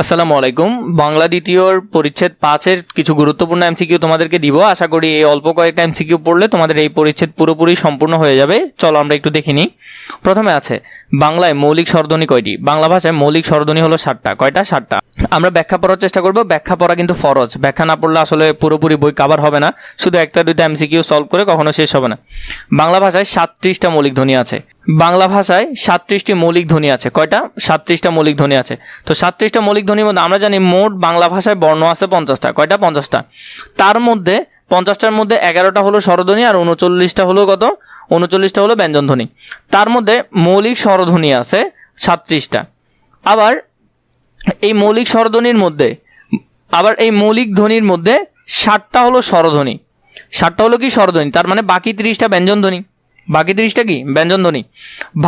আসসালামু আলাইকুম। বাংলা দ্বিতীয়র পরিচ্ছেদ 5-এর কিছু গুরুত্বপূর্ণ এমসিকিউ তোমাদেরকে দিব। আশা করি এই অল্প কয়েকটা এমসিকিউ পড়লে তোমাদের এই পরিচ্ছেদ পুরোপুরি সম্পূর্ণ হয়ে যাবে। চলো আমরা একটু দেখে নিই। প্রথমে আছে বাংলায় মৌলিক স্বরধ্বনি কয়টি? বাংলা ভাষায় মৌলিক স্বরধ্বনি হলো 7টা। কয়টা? 7টা। আমরা ব্যাখ্যা পড়ার চেষ্টা করব। ব্যাখ্যা পড়া কিন্তু ফরজ, ব্যাখ্যা না পড়লে আসলে পুরোপুরি বই কভার হবে না। শুধু একটা দুইটা এমসিকিউ সলভ করে কখনো শেষ হবে না। বাংলা ভাষায় 37টা মৌলিক ধ্বনি আছে। বাংলা ভাষায় 37টি মৌলিক ধ্বনি আছে। কয়টা? 37টা মৌলিক ধ্বনি আছে। তো 37টা মৌলিক ধ্বনির মধ্যে আমরা জানি মোট বাংলা ভাষায় বর্ণ আছে 50টা। কয়টা? 50টা। তার মধ্যে 50টার মধ্যে 11টা হলো স্বরধ্বনি আর 39টা হলো কত? 39টা হলো ব্যঞ্জনধ্বনি। তার মধ্যে মৌলিক স্বরধ্বনি আছে 37টা। আবার এই মৌলিক স্বরধ্বনির মধ্যে এই মৌলিক ধ্বনির মধ্যে 7টা হলো স্বরধ্বনি। 7টা হলো কি? স্বরধ্বনি। তার মানে বাকি 30টা ব্যঞ্জনধ্বনি। বাকি 30টা কি? ব্যঞ্জনধ্বনি।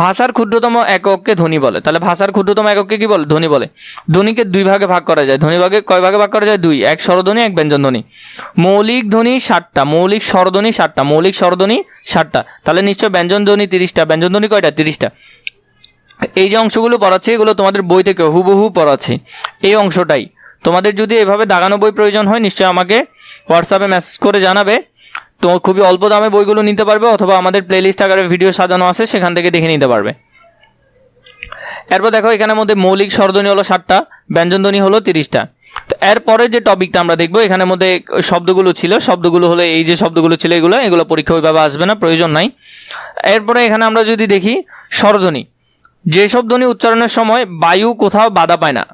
ভাষার ক্ষুদ্রতম একককে ধ্বনি বলে। তাহলে ভাষার ক্ষুদ্রতম একককে কি বলে? ধ্বনি বলে। ধ্বনিকে দুই ভাগে ভাগ করা যায়। ধ্বনি ভাগে কয় ভাগে ভাগ করা যায়? দুই। এক স্বরধ্বনি, এক ব্যঞ্জনধ্বনি। মৌলিক ধ্বনি 7টা, মৌলিক স্বরধ্বনি 7টা, মৌলিক স্বরধ্বনি 7টা। তাহলে নিশ্চয় ব্যঞ্জনধ্বনি 30টা। ব্যঞ্জনধ্বনি কয়টা? 30টা। এই যে অংশগুলো পড়াচ্ছি এগুলো তোমাদের বই থেকে হুবহু পড়াচ্ছি। এই অংশটাই তোমাদের যদি এভাবে দাগানো বই প্রয়োজন হয় নিশ্চয়ই আমাকে হোয়াটসঅ্যাপে মেসেজ করে জানাবে। তো খুবই অল্প দামে বইগুলো নিতে পারবে, অথবা আমাদের প্লেলিস্ট আকারে ভিডিও সাজানো আছে সেখান থেকে দেখে নিতে পারবে। এরপর দেখো এখানের মধ্যে মৌলিক স্বরধ্বনি হলো 7টা, ব্যঞ্জনধ্বনি হলো 30টা। তো এরপরে যে টপিকটা আমরা দেখবো এখানের মধ্যে শব্দগুলো ছিল, শব্দগুলো হলো এই যে শব্দগুলো ছিল এগুলো পরীক্ষা ওইভাবে আসবে না, প্রয়োজন নাই। এরপরে এখানে আমরা যদি দেখি স্বরধ্বনি, যেসব ধ্বনি উচ্চারণের সময় বায়ু কোথাও বাধা পায় না,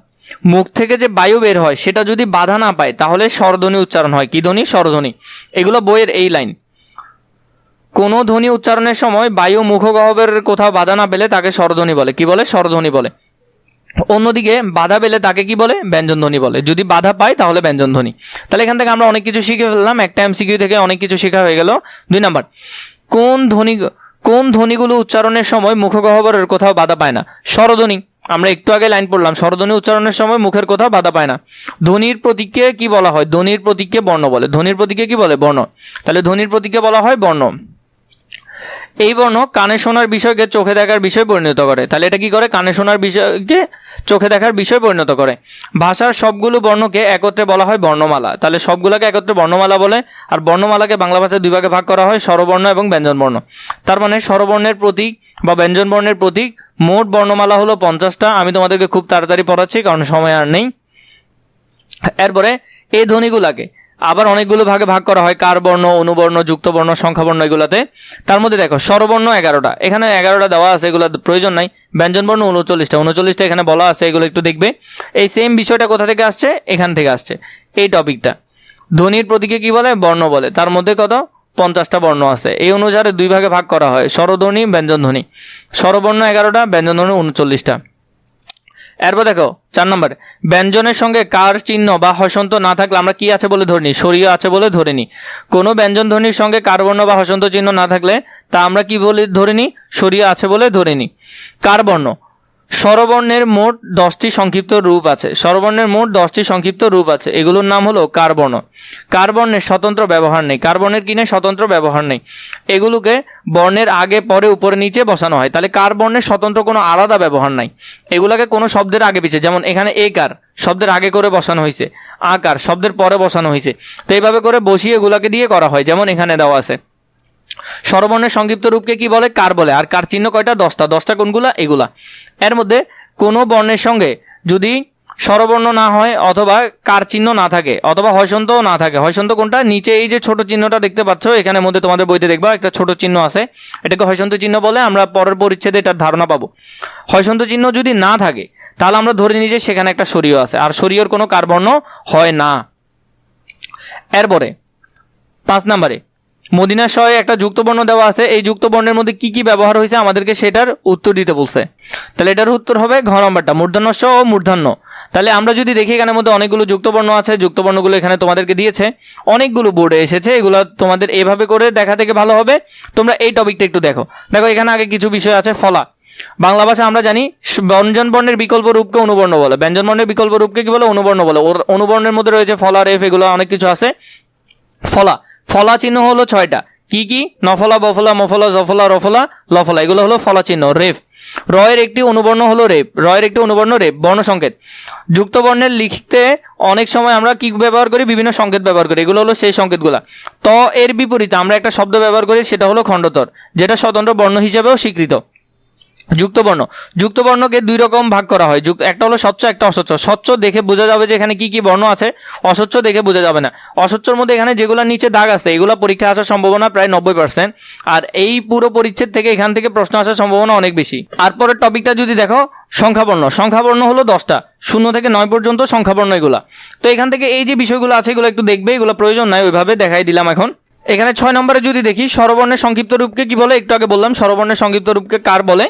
মুখ থেকে যে বায়ু বের হয় সেটা যদি বাধা না পায় তাহলে স্বরধ্বনি উচ্চারণ হয়। কি ধ্বনি? স্বরধ্বনি। এগুলো বইয়ের এই লাইন। কোনো ধ্বনি উচ্চারণের সময় বায়ু মুখগহ্বরের কোথাও বাধা না পেলে তাকে স্বরধ্বনি বলে। কি বলে? স্বরধ্বনি বলে। অন্যদিকে বাধা পেলে তাকে কি বলে? ব্যঞ্জনধ্বনি বলে। যদি বাধা পায় তাহলে ব্যঞ্জনধ্বনি। তাহলে এখান থেকে আমরা অনেক কিছু শিখে ফেললাম। একটা এমসিকিউ থেকে অনেক কিছু শেখা হয়ে গেল। 2 নাম্বার, কোন ধ্বনিগুলো উচ্চারণের সময় মুখগহ্বরের কোথাও বাধা পায় না? স্বরধ্বনি। আমরা একটু আগে লাইন পড়লাম, স্বরধ্বনি উচ্চারণের সময় মুখের কোথাও বাধা পায় না। ধ্বনির প্রতীককে কি বলা হয়? ধ্বনির প্রতীককে বর্ণ বলে। ধ্বনির প্রতীককে কি বলে? বর্ণ। তাহলে ধ্বনির প্রতীককে বলা হয় বর্ণ। এই বর্ণ কানে শোনার বিষয়কে চোখে দেখার বিষয় পরিণত করে। তাহলে এটা কি করে? কানে শোনার বিষয়কে চোখে দেখার বিষয় পরিণত করে। ভাষার সবগুলো বর্ণকে একত্রে বলা হয় বর্ণমালা। তাহলে সবগুলোকে একত্রে বর্ণমালা বলে। আর বর্ণমালাকে বাংলা ভাষায় 2 ভাগে ভাগ করা হয়, স্বরবর্ণ এবং ব্যঞ্জনবর্ণ। তার মানে স্বরবর্ণের প্রতীক বা ব্যঞ্জনবর্ণের প্রতীক মোট বর্ণমালা হলো 50টা। আমি তোমাদেরকে খুব তাড়াতাড়ি পড়াচ্ছি কারণ সময় আর নেই। এরপরে এই ধ্বনিগুলাকে আবার অনেকগুলো ভাগে ভাগ করা হয়, কার বর্ণ, অনুবর্ণ, যুক্তবর্ণ, সংখ্যাবর্ণ এগুলাতে। তার মধ্যে দেখো স্বরবর্ণ 11টা, এখানে 11টা দেওয়া আছে, এগুলো প্রয়োজন নাই। ব্যঞ্জনবর্ণ 39টা এখানে বলা আছে, এগুলো একটু দেখবে। এই সেম বিষয়টা কোথা থেকে আসছে? এখান থেকে আসছে এই টপিকটা। ধ্বনির প্রতীকে কি বলে? বর্ণ বলে। তার মধ্যে কত? 50টা বর্ণ আছে। এই অনুসারে 2 ভাগে ভাগ করা হয়, স্বরধ্বনি, ব্যঞ্জনধ্বনি। স্বরবর্ণ 11টা, ব্যঞ্জনধ্বনি 39টা। এরপর দেখো 4 নম্বরে, ব্যঞ্জনের সঙ্গে কার চিহ্ন বা হসন্ত না থাকলে আমরা কি আছে বলে ধরে নিই? স্বরীয় আছে বলে ধরে নিই। কোনো ব্যঞ্জন ধ্বনির সঙ্গে কার বর্ণ বা হসন্ত চিহ্ন না থাকলে তা আমরা কি বলে ধরে নিই? স্বরীয় আছে বলে ধরে নিই। কার বর্ণ, স্বরবর্ণের মোট 10টি সংক্ষিপ্ত রূপ আছে। স্বরবর্ণের মোট 10টি সংক্ষিপ্ত রূপ আছে, এগুলোর নাম হলো কার বর্ণ। কার বর্ণের স্বতন্ত্র ব্যবহার নেই। কার বর্ণের কি নেই? স্বতন্ত্র ব্যবহার নেই। এগুলোকে বর্ণের আগে পরে উপরে নিচে বসানো হয়। তাহলে কার বর্ণের স্বতন্ত্র কোনো আলাদা ব্যবহার নাই। এগুলোকে কোনো শব্দের আগে পিছিয়ে, যেমন এখানে এ কার শব্দের আগে করে বসানো হয়েছে, আকার শব্দের পরে বসানো হয়েছে। তো এইভাবে করে বসিয়ে এগুলাকে দিয়ে করা হয়, যেমন এখানে দেওয়া আছে। স্বরবর্ণের সংক্ষিপ্ত রূপকে কি বলে? কার বলে। আর কার চিহ্ন কয়টা? 10টা। 10টা কোনগুলা? এগুলা। এর মধ্যে কোনো বর্ণের সঙ্গে যদি স্বরবর্ণ না হয় অথবা কার চিহ্ন না থাকে অথবা হয়সন্তও না থাকে। হয়সন্ত কোনটা? নিচে এই যে ছোট চিহ্নটা দেখতে পাচ্ছ, এখানের মধ্যে তোমাদের বইতে দেখবা একটা ছোট চিহ্ন আছে, এটাকে হয়সন্ত চিহ্ন বলে। আমরা পরের পরিচ্ছেদে এটার ধারণা পাবো। হয়সন্ত চিহ্ন যদি না থাকে তাহলে আমরা ধরে নিই যে সেখানে একটা স্বরীয় আছে, আর স্বরীয়র কোনো কার বর্ণ হয় না। এরপরে 5 নম্বরে, মদিনার শয়ে একটা যুক্তবর্ণ দেওয়া আছে। এই যুক্তবর্ণের মধ্যে কি কি ব্যবহার হয়েছে আমাদেরকে সেটার উত্তর দিতে বলছে। তাহলে এটার উত্তর হবে ঘ নম্বরটা, মূর্ধন্য শ ও মূর্ধন্য। তাহলে আমরা যদি দেখি এখানের মধ্যে অনেকগুলো যুক্তবর্ণ আছে, যুক্তবর্ণগুলো এখানে তোমাদেরকে দিয়েছে, অনেকগুলো বোর্ডে এসেছে। এগুলো তোমাদের এভাবে করে দেখা থেকে ভালো হবে। তোমরা এই টপিকটা একটু দেখো। এখানে আগে কিছু বিষয় আছে। ফলা, বাংলা ভাষা আমরা জানি ব্যঞ্জন বর্ণের বিকল্প রূপকে অনুবর্ণ বলে। ব্যঞ্জন বর্ণের বিকল্প রূপকে কি বলে? অনুবর্ণ বলে। অনুবর্ণের মধ্যে রয়েছে ফলা, রেফ, এগুলো অনেক কিছু আছে। ফলা, ফলা চিহ্ন হলো 6টা। কি কি? নফলা, বফলা, মফলা, জফলা, রফলা, লফলা, এগুলো হলো ফলা চিহ্ন। রেফ, র এর একটি অনুবর্ণ হলো রেপ, র এর একটি অনুবর্ণ রেপ, বর্ণ সংকেত। যুক্ত বর্ণের লিখতে অনেক সময় আমরা কি ব্যবহার করি, বিভিন্ন সংকেত ব্যবহার করি, এগুলো হলো সেই সংকেতগুলা। ত এর বিপরীতে আমরা একটা শব্দ ব্যবহার করি, সেটা হলো খণ্ডতর, যেটা স্বতন্ত্র বর্ণ হিসেবেও স্বীকৃত। যুক্তবর্ণ, যুক্তবর্ণকে দুই রকম ভাগ করা হয়, একটা হলো স্বচ্ছ, একটা অস্বচ্ছ। স্বচ্ছ দেখে বোঝা যাবে যে এখানে কি কি বর্ণ আছে, অস্বচ্ছ দেখে বোঝা যাবে না। অস্বচ্ছর মধ্যে এখানে যেগুলো নিচে দাগ আছে এগুলো পরীক্ষা আসার সম্ভাবনা প্রায় 90%, আর এই পুরো পরিচ্ছেদ থেকে এখান থেকে প্রশ্ন আসার সম্ভাবনা অনেক বেশি। আর পরের টপিকটা যদি দেখো, সংখ্যাবর্ণ। সংখ্যাবর্ণ হলো 10টা, 0 থেকে 9 পর্যন্ত সংখ্যাবর্ণ এগুলা। তো এখান থেকে এই যে বিষয়গুলো আছে এগুলো একটু দেখবে, এগুলো প্রয়োজন নাই, ওইভাবে দেখাই দিলাম। এখন এখানে 6 নম্বরে যদি দেখি, স্বরবর্ণের সংক্ষিপ্ত রূপকে কি বলে, একটু আগে বললাম স্বরবর্ণের সংক্ষিপ্ত রূপকে কার বলে।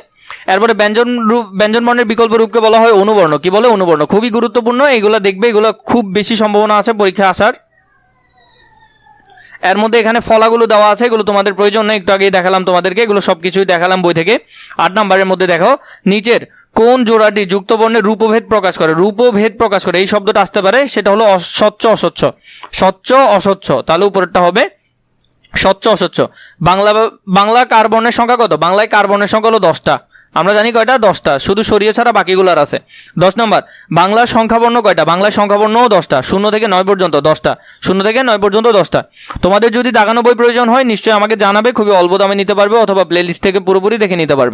এরপরে ব্যঞ্জন বর্ণের বিকল্প রূপকে বলা হয় অনুবর্ণ, কি বলে, অনুবর্ণ। খুবই গুরুত্বপূর্ণ, এগুলো দেখবে, এগুলো খুব বেশি সম্ভাবনা আছে পরীক্ষা আসার। এর মধ্যে এখানে ফলাগুলো দেওয়া আছে, এগুলো তোমাদের প্রয়োজন নেই, একটু আগেই দেখালাম তোমাদেরকে, এগুলো সবকিছুই দেখালাম বই থেকে। 8 নম্বরের মধ্যে দেখো, নিচের কোন জোড়াটি যুক্ত বর্ণের রূপভেদ প্রকাশ করে, রূপভেদ প্রকাশ করে, এই শব্দটা আসতে পারে, সেটা হলো স্বচ্ছ অস্বচ্ছ, স্বচ্ছ অস্বচ্ছ, তাহলে উপরেরটা হবে স্বচ্ছ অস্বচ্ছ। বাংলা কার বর্ণের সংখ্যা কত, বাংলায় কার বর্ণের সংখ্যা হলো 10টা, আমরা জানি কয়টা, 10টা, শুধু সরিয়ে ছাড়া বাকিগুলার আছে। 10 নম্বর, বাংলার সংখ্যাবর্ণ কয়টা, বাংলার সংখ্যাবর্ণও 10টা, 0 থেকে 9 পর্যন্ত 10টা, 0 থেকে 9 পর্যন্ত 10টা। তোমাদের যদি দাগানো বই প্রয়োজন হয় নিশ্চয়ই আমাকে জানাবে, খুবই অল্প দামে নিতে পারবে, অথবা প্লে লিস্ট থেকে পুরোপুরি দেখে নিতে পারবে।